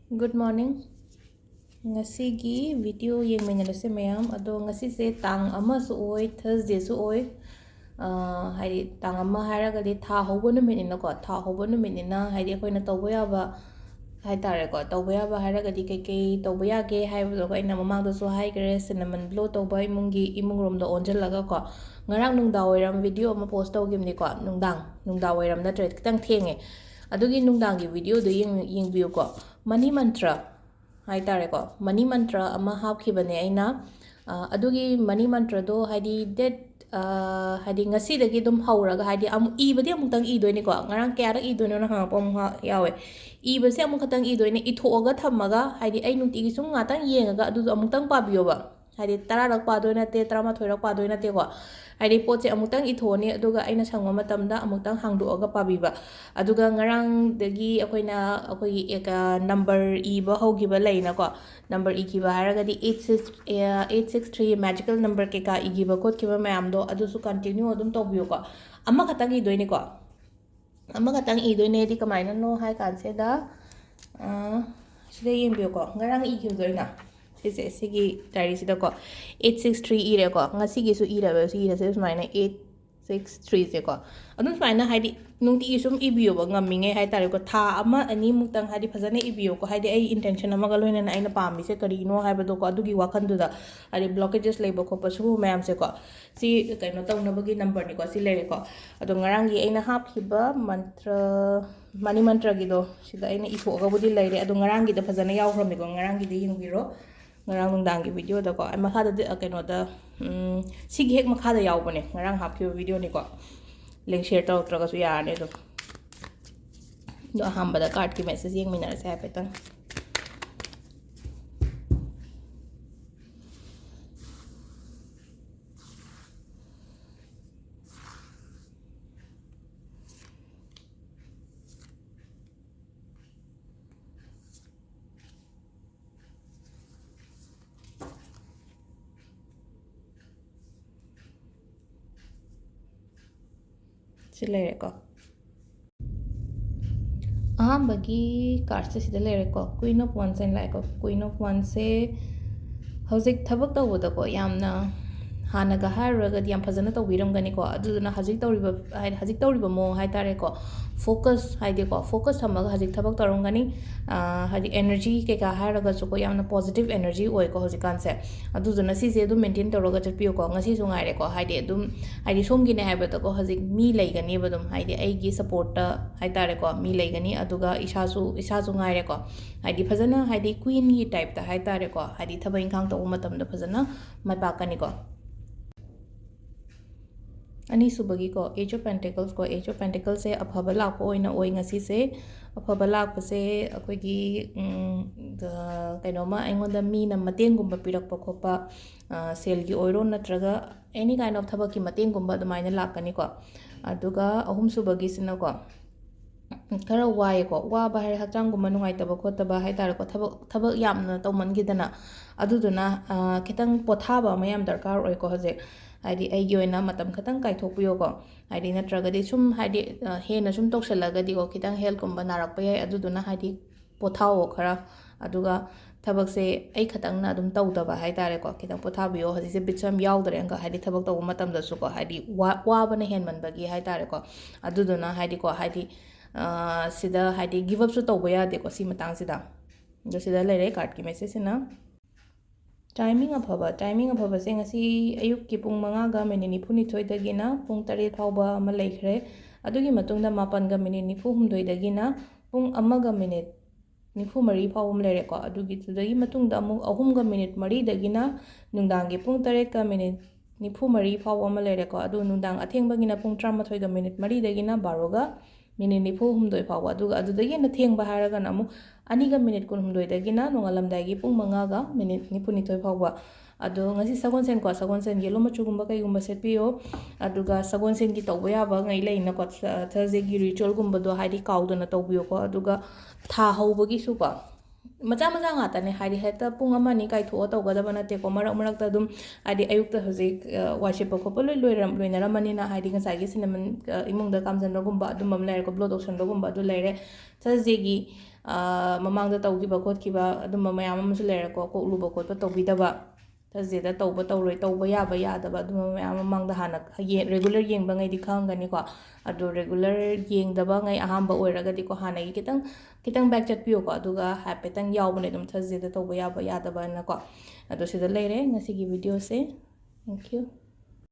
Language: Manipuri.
Good morning. Ngasigi video yengminarase mayam ado ngasise tang ama su oi Thursday su oi haidi tang ama hairagadi tha hobo numinina ko tha hobo numinina haidi akoina tawba yaba haitare ko tawba yaba hairagadi kei tawba yage haibado ko aina mamangda su haigre cinnamon blow tawba imung romda onjalaga ko ngarang nungda oiram video ama post tawgimni ko nungda oiram natre kitang thenge adugi nungdangi video do yengbiyo ko money mantra haitare ko money mantra ama hapkhibane aina adugi money mantra do haidi haidi ngasi dagi dum hauraga haidi ibadi amutang idoini ko ngarang kya idoino na hangapom yawe ibase amuk khatang idoini ithoga thamaga haidi ai nungti gi sum ngatang yengaga adu amutang pabiyoba haidi 10 rak padoina te 13 rak padoina te ko haidi poche amutang ithoni aduga aina sangwa matamda amutang hangdoga pabiba aduga ngarang dagi akoi eka number iba hogiba leina ko number ikiba haragadi 863 magical number keka igiba kot kiba mayamdo adusu continue adum tobiyo ko amma khatang idoini ko amma khatang idoine di kamaina no hai kanseda sida yembiyo ko ngarang ikibdoina sigi diary sida ko 863 ire ko ngasigi su ira se sumaina 863 se ko adun sumaina haidi nungti sum ibiyo ba ngaminge hai tare ko tha ama ani mutang haidi phajane ibiyo ko haidi ai intention ama galoina na aina pami se kari no haibado ko adugi wakhan du da haidi blockages leibo ko pasu mayam se ko si kaino tawna bagi number ni ko si lere ko adu ngarangi aina hap khiba mantra mani mantra gido sida aina itho ga budi leire adu ngarangi da phajane yaw hrami ko ngarangi de yingbiro ngarang nungdangi video da ko makha da kaino da sigi hek makha da yaw bane ngarang hap khiba video ni ko link share tawtraga su yarne do ahamba da card ki message yengminarase haipetang silere ko bagi card se sida lere ko Queen of Wands and like Queen of Wands se hojik thabak tawda ko yamna hanaga hairaga yam phajana tawbiramgani ko aduna hajik tawriba mo haitare ko focus haide ko focus hamaga hajik thabak taramgani haji energy ke ka hairaga ko yamna positive energy oi ko hojik kanse aduna si se dum maintain tawraga chatpiyo ko ngasi su ngaire ko haide dum haide somgi ne haibata ko hajik mi leigani badum haide ai gi support ta haitare ko mi leigani aduga isasu ngaire ko haide phajana haide queen gi type ta haitare ko haide thabai khang taw matam da phajana mai pakani ko ani subagi ko Age of Pentacles ko Age of Pentacles se afaba lakpa oina oi ngasi se afaba lakpa se akoigi kainoma aingonda mina matengumba pirakpa khopa sel gi oiro natraga any kind of thabak ki matengumba adumaina lakani ko aduga ahum subagi sina ko khara waye ko wa ba har hachang gumma nungai taba khotaba hai tar ko thabak yamna tawman gidana aduduna kitang pothaba mayam darkar oi ko haje haidi ai yoina matam khatang kai thokpiyo ko haidi natragadi sum haidi hena sum toksalagadi ko kitang health kumba narakpa yai aduduna haidi pothao khara aduga thabak se ai khatang na adum tawdaba hai tare ko kitang pothabiyo haji se bitsam yaudare anga haidi thabak taw matam da su ko haidi wa bana henman bagi hai tare ko aduduna haidi ko haidi sida haidi give up su tawba yade ko si matang sida do sida lere card ki message na timing afaba se ngasi ayuk ki pung 5 ga minute 92 dagina pung 3 fauba ama leikhre adugi matungda 8 ga minute 92 dagina pung 1 ga minute 93 fauba lere ko adugi tudagi matungda amu 3 ga minute 3 dagina nungdangi pung 3 ga minute 93 fauba ama lere ko adu nungdang athengbagina pung 13 ga minute 3 dagina 12 ga minute 93 fauba aduga adudagi na thengba haraga namu aniga minute kun humdoi dagina nongalamdagi pung 5 ga minute 92 fauba ado ngasi sagonsen yellow machugumba kaigumba setpiyo aduga sagonsen gi tawba yaba ngai leina ko Thursday gi ritual gumba do haidi kaudana tawbiyo ko aduga tha hobagi su ko macha ngata ne haidi heta pung ama ni kai tho tawgadaba na te ko marak ta dum haidi ayukta hojik worship ko polo loinaramani na haidi ngasai gi cinnamon imungda kamjan rogumba dum bam lair ko blood ocean rogumba du laire Thursday gi ꯃꯃꯥꯡꯗ ꯇꯧꯈꯤꯕ ꯈꯣꯠꯈꯤꯕ ꯑꯗꯨꯝꯕ ꯃꯌꯥꯝ ꯑꯃꯁꯨ ꯂꯩꯔꯦꯀꯣ ꯀꯣꯛ ꯂꯨꯕ ꯈꯣꯠꯄ ꯇꯧꯕꯤꯗꯕ ꯊꯔꯁꯗꯦꯗ ꯇꯧꯕ ꯇꯧꯔꯣꯏ ꯇꯧꯕ ꯌꯥꯕ ꯌꯥꯗꯕ ꯑꯗꯨꯝꯕ ꯃꯌꯥꯝ ꯃꯃꯥꯡꯗ ꯍꯥꯟꯅ ꯔꯦꯒꯨꯂꯔ ꯌꯦꯡꯕꯉꯩꯗꯤ ꯈꯪꯒꯅꯤꯀꯣ ꯑꯗꯣ ꯔꯦꯒꯨꯂꯔ ꯌꯦꯡꯗꯕꯉꯩ ꯑꯍꯥꯟꯕ ꯑꯣꯏꯔꯒꯗꯤꯀꯣ ꯍꯥꯟꯅꯒꯤ ꯈꯤꯇꯪ ꯕꯦꯛ ꯆꯠꯄꯤꯌꯨꯀꯣ ꯑꯗꯨꯒ ꯍꯥꯏꯐꯦꯠꯇꯪ ꯌꯥꯎꯕꯅꯦ ꯑꯗꯨꯝ ꯊꯔꯁꯗꯦꯗ ꯇꯧꯕ ꯌꯥꯕ ꯌꯥꯗꯕꯅꯀꯣ ꯑꯗꯣ ꯁꯤꯗ ꯂꯩꯔꯦ ꯉꯁꯤꯒꯤ ꯚꯤꯗꯤꯑꯣꯁꯦ ꯊꯦꯡꯛ ꯌꯨ